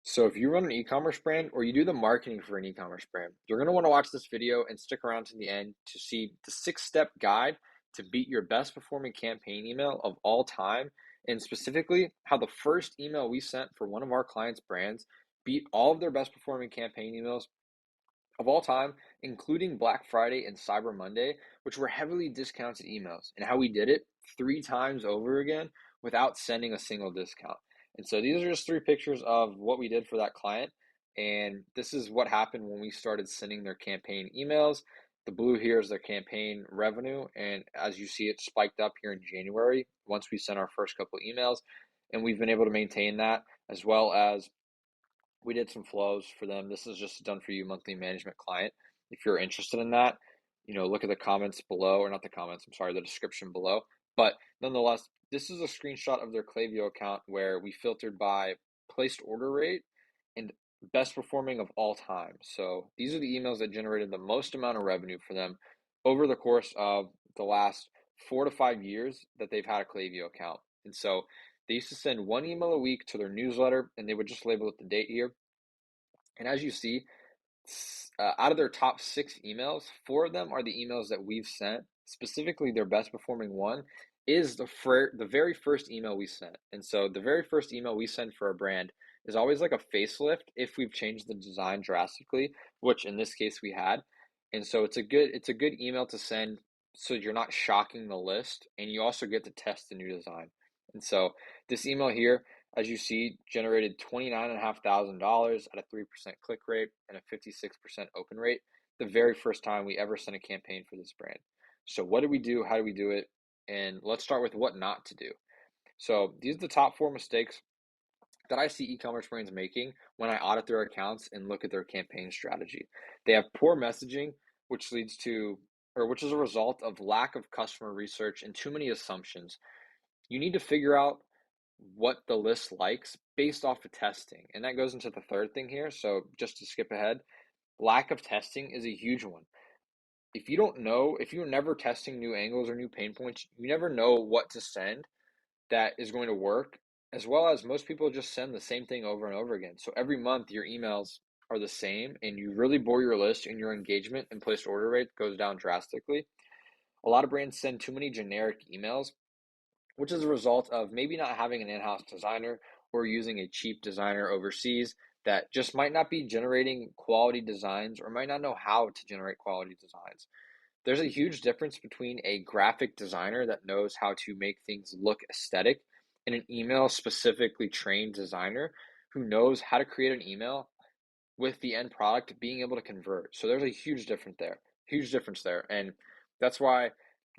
So if you run an e-commerce brand or you do the marketing for an e-commerce brand, you're going to want to watch this video and stick around to the end to see the 6-step guide to beat your best performing campaign email of all time, and specifically how the first email we sent for one of our clients' brands beat all of their best performing campaign emails of all time, including Black Friday and Cyber Monday, which were heavily discounted emails, and how we did it 3 times over again without sending a single discount. And so these are just 3 pictures of what we did for that client. And this is what happened when we started sending their campaign emails. The blue here is their campaign revenue. And as you see, it spiked up here in January once we sent our first couple emails. And we've been able to maintain that, as well as we did some flows for them. This is just a done for you monthly management client. If you're interested in that, look at the comments below, or not the comments, I'm sorry, the description below. But nonetheless, this is a screenshot of their Klaviyo account where we filtered by placed order rate and best performing of all time. So these are the emails that generated the most amount of revenue for them over the course of the last 4 to 5 years that they've had a Klaviyo account. And so they used to send one email a week to their newsletter, and they would just label it the date here. And as you see, out of their top 6 emails, 4 of them are the emails that we've sent. Specifically, their best performing one is the very first email we sent. And so the very first email we send for a brand is always like a facelift if we've changed the design drastically, which in this case we had. And so it's a good email to send so you're not shocking the list, and you also get to test the new design. And so this email here, as you see, generated $29,500 at a 3% click rate and a 56% open rate the very first time we ever sent a campaign for this brand. So what do we do? How do we do it? And let's start with what not to do. So these are the top 4 mistakes that I see e-commerce brands making when I audit their accounts and look at their campaign strategy. They have poor messaging, which leads to, or which is a result of lack of customer research and too many assumptions. You need to figure out what the list likes based off of testing. And that goes into the third thing here. So just to skip ahead, lack of testing is a huge one. If you don't know, if you're never testing new angles or new pain points, you never know what to send that is going to work, as well as most people just send the same thing over and over again. So every month your emails are the same, and you really bore your list, and your engagement and placed order rate goes down drastically. A lot of brands send too many generic emails, which is a result of maybe not having an in-house designer or using a cheap designer overseas that just might not be generating quality designs or might not know how to generate quality designs. There's a huge difference between a graphic designer that knows how to make things look aesthetic and an email specifically trained designer who knows how to create an email with the end product being able to convert. So there's a huge difference there. And that's why,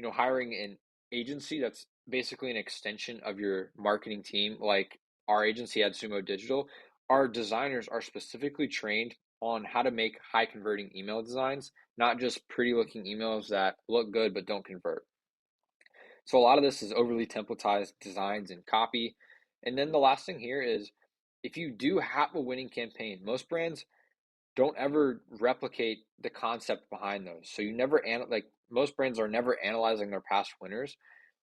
hiring an agency that's basically an extension of your marketing team, like our agency, AdSumo Digital, our designers are specifically trained on how to make high converting email designs, not just pretty looking emails that look good but don't convert. So a lot of this is overly templatized designs and copy. And then the last thing here is, if you do have a winning campaign, most brands don't ever replicate the concept behind those. So you never like most brands are never analyzing their past winners,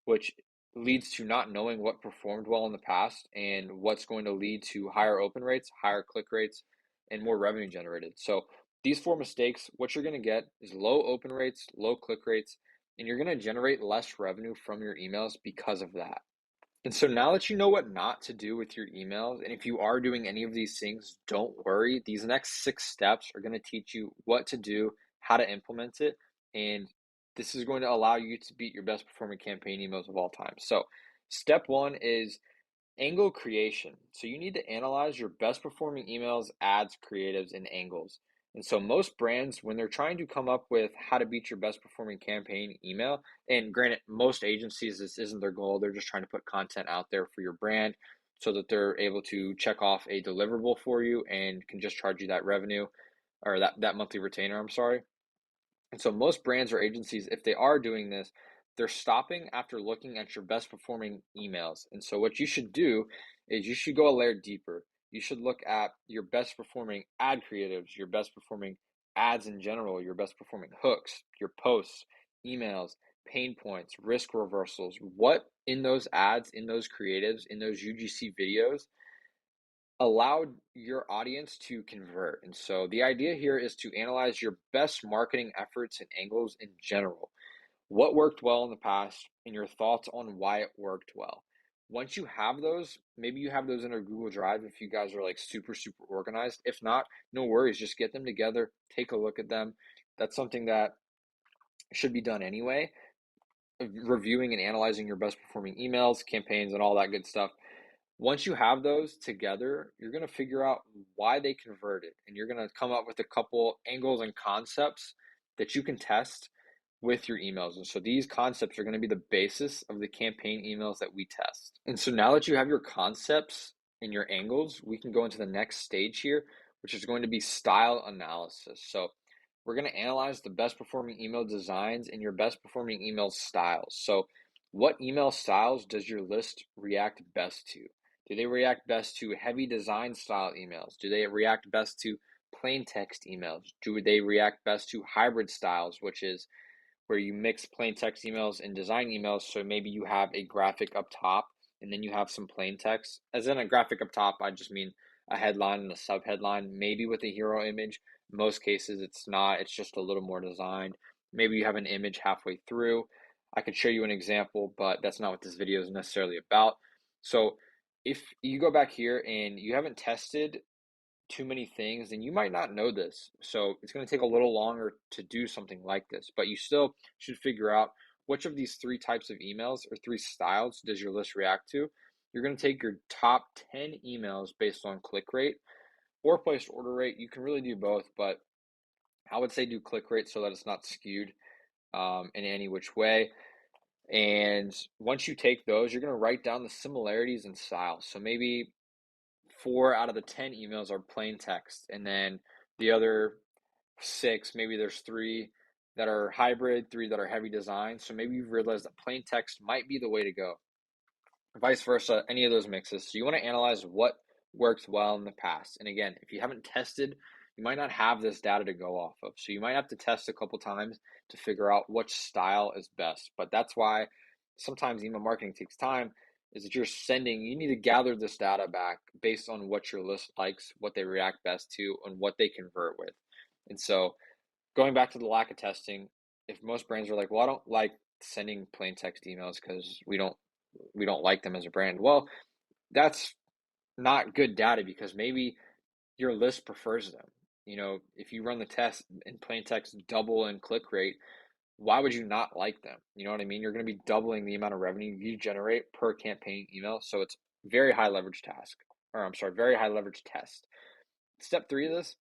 which leads to not knowing what performed well in the past and what's going to lead to higher open rates, higher click rates, and more revenue generated. So these 4 mistakes, what you're going to get is low open rates, low click rates, and you're going to generate less revenue from your emails because of that. And so now that you know what not to do with your emails, and if you are doing any of these things, don't worry. These next 6 steps are going to teach you what to do, how to implement it, and this is going to allow you to beat your best performing campaign emails of all time. So, step 1 is angle creation. So you need to analyze your best performing emails, ads, creatives, and angles. And so most brands, when they're trying to come up with how to beat your best performing campaign email, and granted, most agencies, this isn't their goal. They're just trying to put content out there for your brand so that they're able to check off a deliverable for you and can just charge you that revenue, or that monthly retainer, I'm sorry. And so most brands or agencies, if they are doing this, they're stopping after looking at your best performing emails. And so what you should do is you should go a layer deeper. You should look at your best performing ad creatives, your best performing ads in general, your best performing hooks, your posts, emails, pain points, risk reversals. What in those ads, in those creatives, in those UGC videos allowed your audience to convert. And so the idea here is to analyze your best marketing efforts and angles in general. What worked well in the past and your thoughts on why it worked well. Once you have those, maybe you have those in a Google Drive if you guys are like super, super organized. If not, no worries. Just get them together, take a look at them. That's something that should be done anyway. Reviewing and analyzing your best performing emails, campaigns, and all that good stuff. Once you have those together, you're going to figure out why they converted, and you're going to come up with a couple angles and concepts that you can test with your emails. And so these concepts are going to be the basis of the campaign emails that we test. And so now that you have your concepts and your angles, we can go into the next stage here, which is going to be style analysis. So we're going to analyze the best performing email designs and your best performing email styles. So what email styles does your list react best to? Do they react best to heavy design style emails? Do they react best to plain text emails? Do they react best to hybrid styles, which is where you mix plain text emails and design emails? So maybe you have a graphic up top and then you have some plain text. As in a graphic up top, I just mean a headline and a subheadline, maybe with a hero image. In most cases, it's not. It's just a little more designed. Maybe you have an image halfway through. I could show you an example, but that's not what this video is necessarily about. So if you go back here and you haven't tested too many things, then you might not know this. So it's going to take a little longer to do something like this, but you still should figure out which of these three types of emails or three styles does your list react to. You're going to take your top 10 emails based on click rate or placed order rate. You can really do both, but I would say do click rate so that it's not skewed in any which way. And once you take those, you're going to write down the similarities in style. So maybe 4 out of the 10 emails are plain text, and then the other 6, maybe there's 3 that are hybrid, 3 that are heavy design. So maybe you've realized that plain text might be the way to go. Vice versa, any of those mixes. So you want to analyze what worked well in the past. And again, if you haven't tested, you might not have this data to go off of. So you might have to test a couple times to figure out which style is best. But that's why sometimes email marketing takes time, is that you need to gather this data back based on what your list likes, what they react best to, and what they convert with. And so going back to the lack of testing, if most brands are like, well, I don't like sending plain text emails because we don't like them as a brand. Well, that's not good data because maybe your list prefers them. If you run the test and plain text double in click rate, why would you not like them? You know what I mean? You're going to be doubling the amount of revenue you generate per campaign email. So it's very high leverage very high leverage test. Step 3 of this,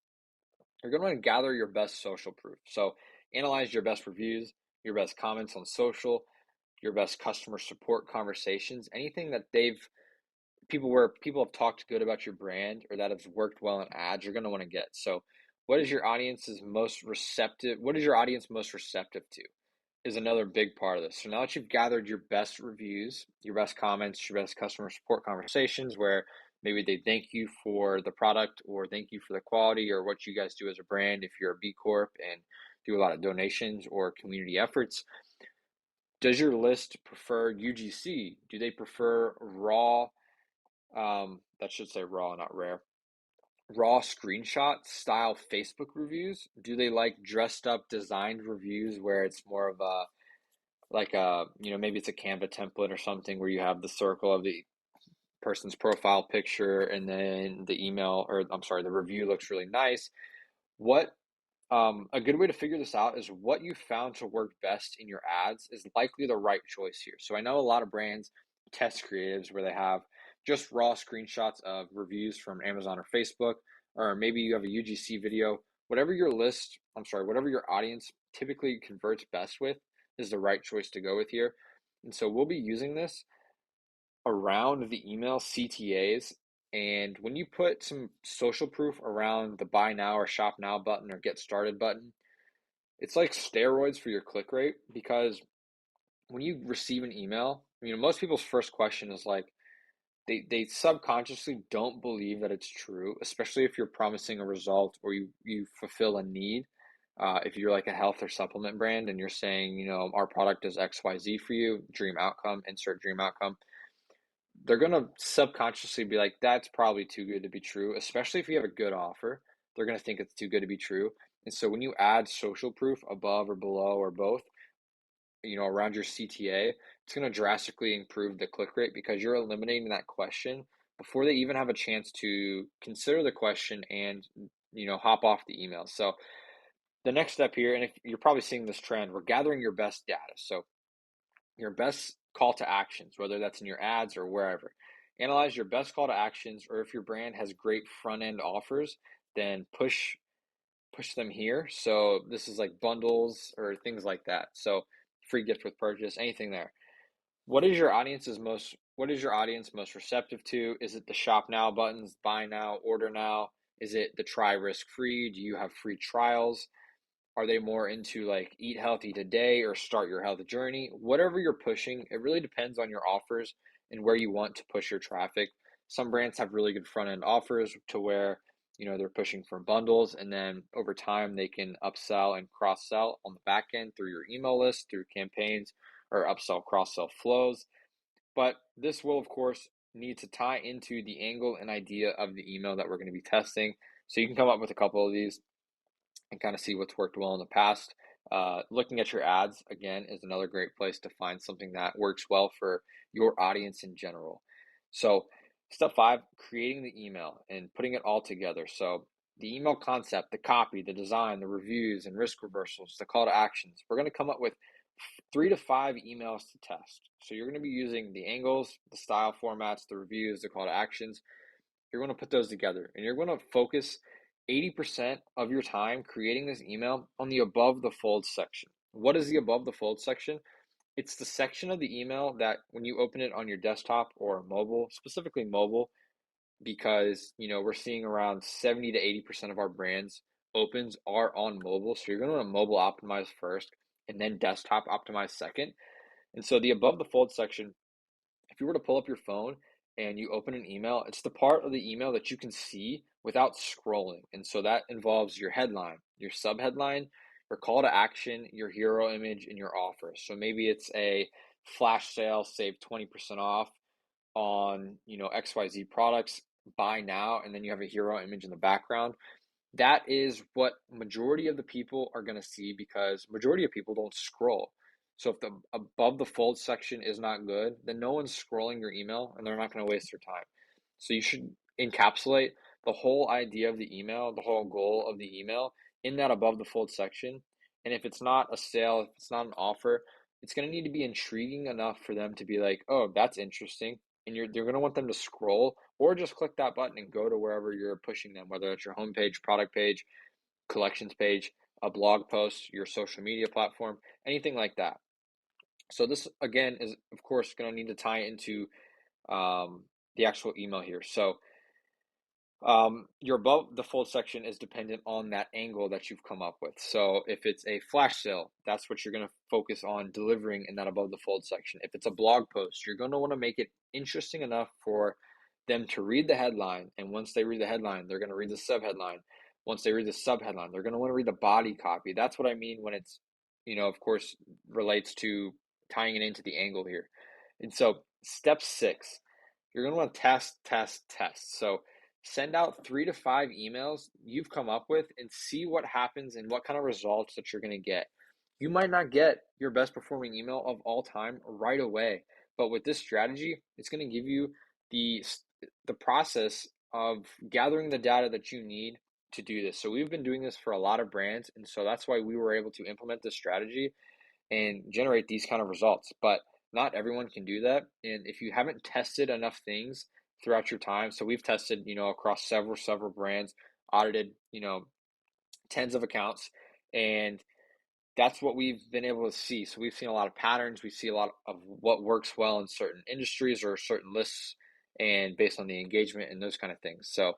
you're going to want to gather your best social proof. So analyze your best reviews, your best comments on social, your best customer support conversations, anything that people have talked good about your brand or that has worked well in ads, you're going to want to get. So what is your audience most receptive to is another big part of this. So now that you've gathered your best reviews, your best comments, your best customer support conversations where maybe they thank you for the product or thank you for the quality or what you guys do as a brand if you're a B Corp and do a lot of donations or community efforts. Does your list prefer UGC? Do they prefer raw? That should say raw, not rare. Raw screenshot style Facebook reviews? Do they like dressed up designed reviews where it's more of a maybe it's a Canva template or something where you have the circle of the person's profile picture and then the review looks really nice. What a good way to figure this out is what you found to work best in your ads is likely the right choice here. So I know a lot of brands test creatives where they have just raw screenshots of reviews from Amazon or Facebook, or maybe you have a UGC video. Whatever your audience typically converts best with is the right choice to go with here. And so we'll be using this around the email CTAs. And when you put some social proof around the buy now or shop now button or get started button, it's like steroids for your click rate, because when you receive an email, most people's first question is like, they subconsciously don't believe that it's true, especially if you're promising a result or you fulfill a need. If you're like a health or supplement brand and you're saying, our product does XYZ for you, dream outcome, insert dream outcome. they're going to subconsciously be like, that's probably too good to be true, especially if you have a good offer. They're going to think it's too good to be true. And so when you add social proof above or below or both, around your CTA, it's going to drastically improve the click rate because you're eliminating that question before they even have a chance to consider the question and, hop off the email. So the next step here, and if you're probably seeing this trend, we're gathering your best data. So your best call to actions, whether that's in your ads or wherever. Analyze your best call to actions, or if your brand has great front end offers, then push them here. So this is like bundles or things like that. So free gift with purchase, anything there. What is your audience most receptive to? Is it the shop now buttons, buy now, order now? Is it the try risk free? Do you have free trials? Are they more into like eat healthy today or start your health journey? Whatever you're pushing, it really depends on your offers and where you want to push your traffic. Some brands have really good front end offers to where, they're pushing for bundles, and then over time they can upsell and cross sell on the back end through your email list, through campaigns, or upsell cross sell flows. But this will, of course, need to tie into the angle and idea of the email that we're going to be testing. So you can come up with a couple of these and kind of see what's worked well in the past. Looking at your ads, again, is another great place to find something that works well for your audience in general. So step 5, creating the email and putting it all together. So the email concept, the copy, the design, the reviews and risk reversals, the call to actions. We're going to come up with 3 to 5 emails to test. So you're going to be using the angles, the style formats, the reviews, the call to actions. You're going to put those together, and you're going to focus 80% of your time creating this email on the above the fold section. What is the above the fold section? It's the section of the email that when you open it on your desktop or mobile, specifically mobile, because we're seeing around 70 to 80% of our brands opens are on mobile. So you're going to want to mobile optimize first and then desktop optimize second. And so the above the fold section, if you were to pull up your phone and you open an email, it's the part of the email that you can see without scrolling. And so that involves your headline, your subheadline, your call to action, your hero image, and your offer. So maybe it's a flash sale, save 20% off on, XYZ products, buy now, and then you have a hero image in the background. That is what majority of the people are going to see because majority of people don't scroll. So if the above the fold section is not good, then no one's scrolling your email and they're not going to waste their time. So you should encapsulate the whole idea of the email, the whole goal of the email in that above the fold section. And if it's not a sale, if it's not an offer, it's going to need to be intriguing enough for them to be like, oh, that's interesting. And you're going to want them to scroll or just click that button and go to wherever you're pushing them, whether it's your homepage, product page, collections page, a blog post, your social media platform, anything like that. So this again is of course going to need to tie into the actual email here. So your above the fold section is dependent on that angle that you've come up with. So if it's a flash sale, that's what you're going to focus on delivering in that above the fold section. If it's a blog post, you're going to want to make it interesting enough for them to read the headline. And once they read the headline, they're going to read the subheadline. Once they read the subheadline, they're going to want to read the body copy. That's what I mean when it's, of course, relates to tying it into the angle here. And so step 6, you're going to want to test. So send out 3 to 5 emails you've come up with and see what happens and what kind of results that you're going to get. You might not get your best performing email of all time right away, but with this strategy, it's going to give you the process of gathering the data that you need to do this. So we've been doing this for a lot of brands, and so that's why we were able to implement this strategy and generate these kind of results. But not everyone can do that. And if you haven't tested enough things throughout your time, so we've tested, across several brands, audited, tens of accounts, and that's what we've been able to see. So we've seen a lot of patterns. We see a lot of what works well in certain industries or certain lists and based on the engagement and those kind of things. So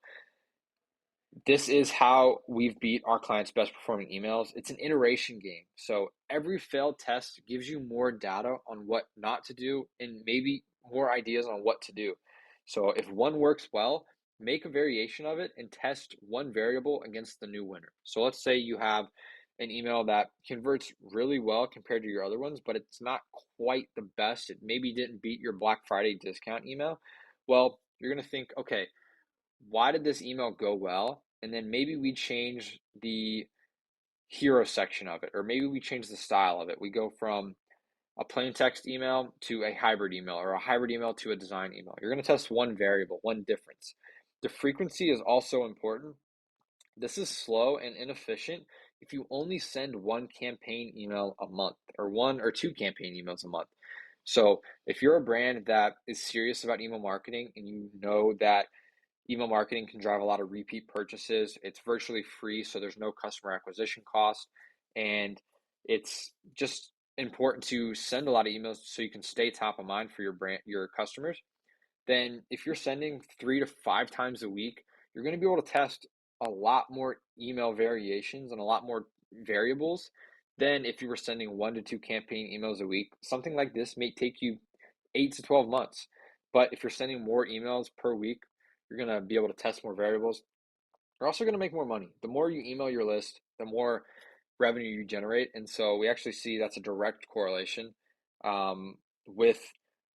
this is how we've beat our clients' best performing emails. It's an iteration game. So every failed test gives you more data on what not to do and maybe more ideas on what to do. So if one works well, make a variation of it and test one variable against the new winner. So let's say you have an email that converts really well compared to your other ones, but it's not quite the best. It maybe didn't beat your Black Friday discount email. Well, you're going to think, okay, why did this email go well? And then maybe we change the hero section of it, or maybe we change the style of it. We go from a plain text email to a hybrid email, or a hybrid email to a design email. You're going to test one variable, one difference. The frequency is also important. This is slow and inefficient if you only send one campaign email a month, or one or two campaign emails a month. So if you're a brand that is serious about email marketing and you know that email marketing can drive a lot of repeat purchases, it's virtually free, so there's no customer acquisition cost, and it's just important to send a lot of emails so you can stay top of mind for your brand, your customers. Then if you're sending 3 to 5 times a week, you're going to be able to test a lot more email variations and a lot more variables than if you were sending 1 to 2 campaign emails a week. Something like this may take you 8 to 12 months. But if you're sending more emails per week, you're going to be able to test more variables. You're also going to make more money. The more you email your list, the more revenue you generate. And so we actually see that's a direct correlation with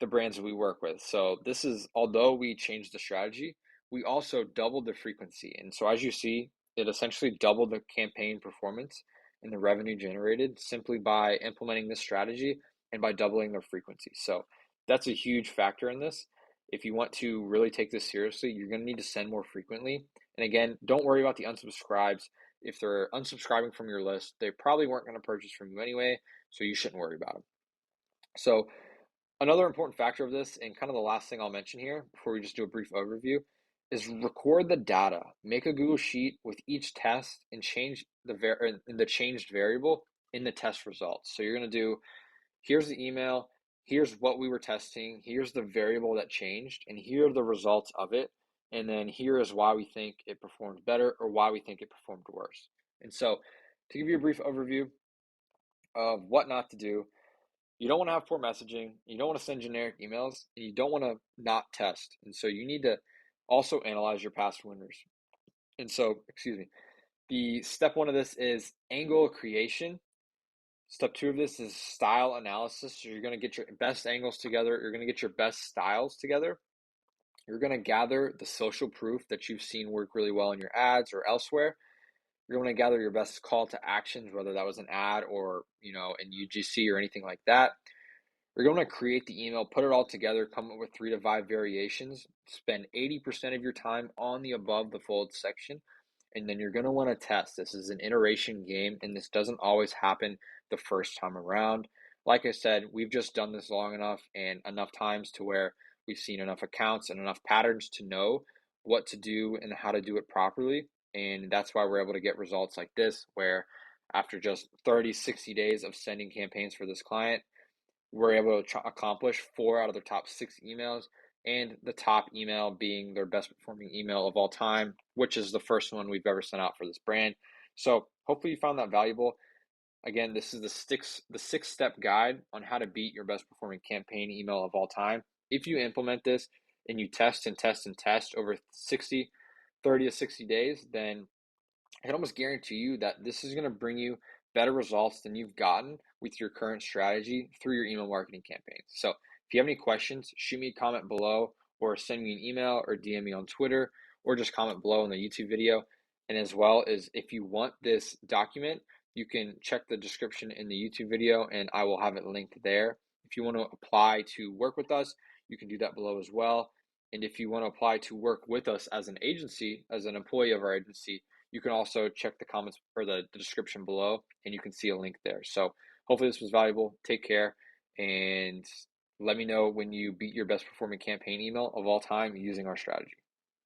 the brands that we work with. So this is, although we changed the strategy, we also doubled the frequency. And so as you see, it essentially doubled the campaign performance and the revenue generated simply by implementing this strategy and by doubling their frequency. So that's a huge factor in this. If you want to really take this seriously, you're going to need to send more frequently. And again, don't worry about the unsubscribes. If they're unsubscribing from your list, they probably weren't going to purchase from you anyway, so you shouldn't worry about them. So another important factor of this, and kind of the last thing I'll mention here before we just do a brief overview, is record the data. Make a Google Sheet with each test and change the changed variable in the test results. So you're going to do, here's the email, here's what we were testing, here's the variable that changed, and here are the results of it. And then here is why we think it performed better or why we think it performed worse. And so to give you a brief overview of what not to do, you don't want to have poor messaging, you don't want to send generic emails, and you don't want to not test. And so you need to also analyze your past winners. And so, excuse me, the step one of this is angle creation. Step two of this is style analysis. So you're going to get your best angles together. You're going to get your best styles together. You're going to gather the social proof that you've seen work really well in your ads or elsewhere. You're going to gather your best call to actions, whether that was an ad or, in UGC or anything like that. You're going to create the email, put it all together, come up with 3 to 5 variations, spend 80% of your time on the above the fold section, and then you're going to want to test. This is an iteration game, and this doesn't always happen the first time around. Like I said, we've just done this long enough and enough times to where we've seen enough accounts and enough patterns to know what to do and how to do it properly. And that's why we're able to get results like this, where after just 30, 60 days of sending campaigns for this client, we're able to accomplish 4 out of their top 6 emails, and the top email being their best performing email of all time, which is the first one we've ever sent out for this brand. So hopefully you found that valuable. Again, this is the 6-step guide on how to beat your best performing campaign email of all time. If you implement this and you test and test and test over 30 to 60 days, then I can almost guarantee you that this is going to bring you better results than you've gotten with your current strategy through your email marketing campaigns. So if you have any questions, shoot me a comment below or send me an email or DM me on Twitter or just comment below on the YouTube video. And as well as if you want this document, you can check the description in the YouTube video and I will have it linked there. If you want to apply to work with us, you can do that below as well. And if you want to apply to work with us as an agency, as an employee of our agency, you can also check the comments or the description below and you can see a link there. So hopefully this was valuable. Take care and let me know when you beat your best performing campaign email of all time using our strategy.